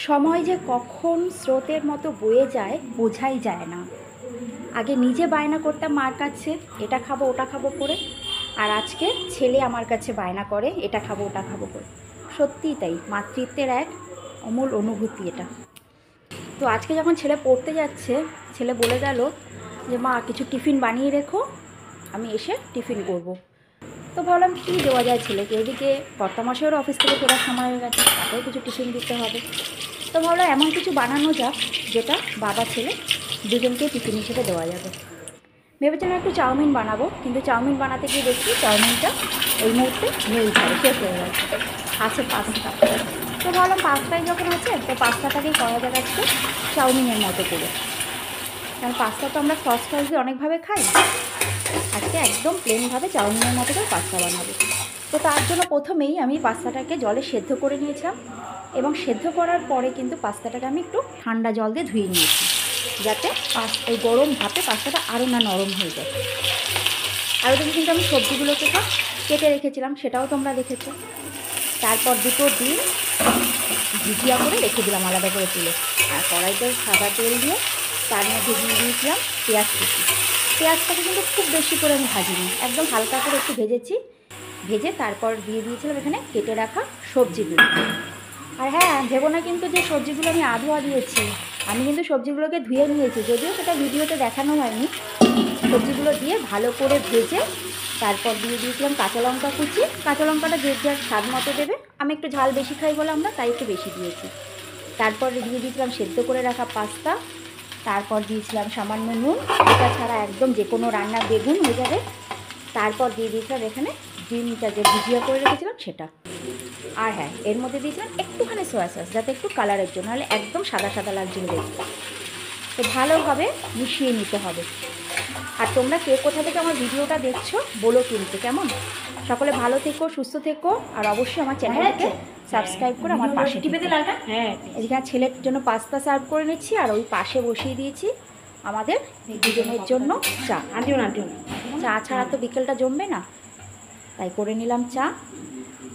সময় যে কখন স্রোতের মতো বয়ে যায় বোঝাই যায় না। আগে নিজে বায়না করতাম মার কাছে এটা খাবো ওটা খাবো করে, আর আজকে ছেলে আমার কাছে বায়না করে এটা খাবো ওটা খাবো করে। সত্যিই তাই, মাতৃত্বের এক অমূল অনুভূতি এটা। তো আজকে যখন ছেলে পড়তে যাচ্ছে, ছেলে বলে গেল যে মা কিছু টিফিন বানিয়ে রেখো, আমি এসে টিফিন করব। তো ভাবলাম কী দেওয়া যায় ছেলেকে, এদিকে কর্তামশাইয়ের অফিস থেকে ফেরার সময় হয়ে গেছে, তাকেও কিছু টিফিন দিতে হবে। তো ভাবলাম এমন কিছু বানানো যাক যেটা বাবা ছেলে দুজনকে টিফিন হিসেবে দেওয়া যাবে। ভেবেছিলাম একটু চাউমিন বানাবো, কিন্তু চাউমিন বানাতে গিয়ে দেখছি চাউমিনটা এই মুহূর্তে নেই, ঘরে শেষ হয়ে গেছে। আছে পাস্তা। তো ভাবলাম পাস্তায় যখন আছে তো পাস্তাটাকেই করা যাক আজকে চাউমিনের মতো করে, কারণ পাস্তা তো আমরা সস টস দিয়ে অনেকভাবে খাই, আজকে একদম প্লেনভাবে চাউমিনের মতো করে পাস্তা বানাবো। তো তার জন্য প্রথমেই আমি পাস্তাটাকে জলে সেদ্ধ করে নিয়েছিলাম, এবং সেদ্ধ করার পরে কিন্তু পাস্তাটাকে আমি একটু ঠান্ডা জল দিয়ে ধুয়ে নিয়েছি, যাতে ওই গরম ভাপে পাস্তাটা আরও না নরম হয়ে যায়। আর ওদিকে কিন্তু আমি সবজিগুলোকে সব কেটে রেখেছিলাম, সেটাও তোমরা দেখেছো। তারপর দুটো ডিম ভিজিয়া করে রেখে দিলাম আলাদা করে তুলে, আর কড়াইতে সাদা তেল দিয়ে তার মধ্যে দিয়ে দিয়েছিলাম পেঁয়াজ কুচি। পেঁয়াজটাকে কিন্তু খুব বেশি করে আমি ভাজিনি, একদম হালকা করে একটু ভেজেছি। ভেজে তারপর দিয়ে দিয়েছিলাম এখানে কেটে রাখা সবজিগুলো। আর হ্যাঁ, ভেবো না কিন্তু যে সবজিগুলো আমি আধোয়া দিয়েছি, আমি কিন্তু সবজিগুলোকে ধুয়ে নিয়েছি, যদিও সেটা ভিডিওতে দেখানো হয়নি। সবজিগুলো দিয়ে ভালো করে ভেজে তারপর দিয়ে দিয়েছিলাম কাঁচা লঙ্কা কুচি। কাঁচা লঙ্কাটা যে যার স্বাদ মতো দেবে, আমি একটু ঝাল বেশি খাই বলে আমরা তাই একটু বেশি দিয়েছি। তারপর দিয়ে দিয়েছিলাম সেদ্ধ করে রাখা পাস্তা। তারপর দিয়েছিলাম সামান্য নুন, এটা ছাড়া একদম যে কোনো রান্নার বেগুন হয়ে যাবে। তারপর দিয়ে দিয়েছিলাম এখানে ডিমটা যে ভিজিয়া করে রেখেছিলাম সেটা। আর হ্যাঁ, এর মধ্যে দিয়েছিলাম একটুখানি সয়া সস, যাতে একটু কালারের জন্য, নাহলে একদম সাদা সাদা লাগছিল দেখতে। তো ভালোভাবে মিশিয়ে নিতে হবে। আর তোমরা কে কোথা থেকে আমার ভিডিওটা দেখছো বলো কিন্তু, কেমন? সকলে ভালো থেকো, সুস্থ থেকো, আর অবশ্যই আমার চ্যানেলটাকে সাবস্ক্রাইব করে আমার পাশে টিপে দিলে। হ্যাঁ, এদিকে ছেলের জন্য পাস্তা সার্ভ করে নিচ্ছি, আর ওই পাশে বসিয়ে দিয়েছি আমাদের দুজনের জন্য চা। চা ছাড়া তো বিকেলটা জমবে না, তাই করে নিলাম চা।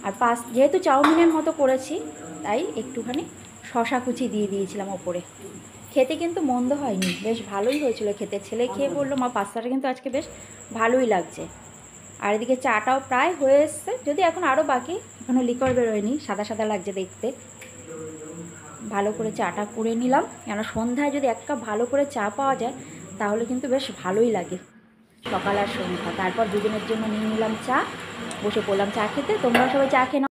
আর যেহেতু চাউমিনের মতো করেছি, তাই একটুখানি শশা কুচি দিয়ে দিয়েছিলাম ওপরে। খেতে কিন্তু মন্দ হয়নি, বেশ ভালোই হয়েছিল খেতে। ছেলে খেয়ে বললো মা পাস্তাটা কিন্তু আজকে বেশ ভালোই লাগছে। আর এদিকে চাটাও প্রায় হয়ে এসছে, যদি এখন আরও বাকি, এখনও লিকর বেরোয়নি, সাদা সাদা লাগছে দেখতে। ভালো করে চাটা করে নিলাম, কেন সন্ধ্যায় যদি এক কাপ ভালো করে চা পাওয়া যায় তাহলে কিন্তু বেশ ভালোই লাগে, সকাল আর সন্ধ্যা। তারপর দুজনের জন্য নিয়ে নিলাম চা, বসে পড়লাম চা খেতে। তোমরা সবাই চা খেয়ে নাও।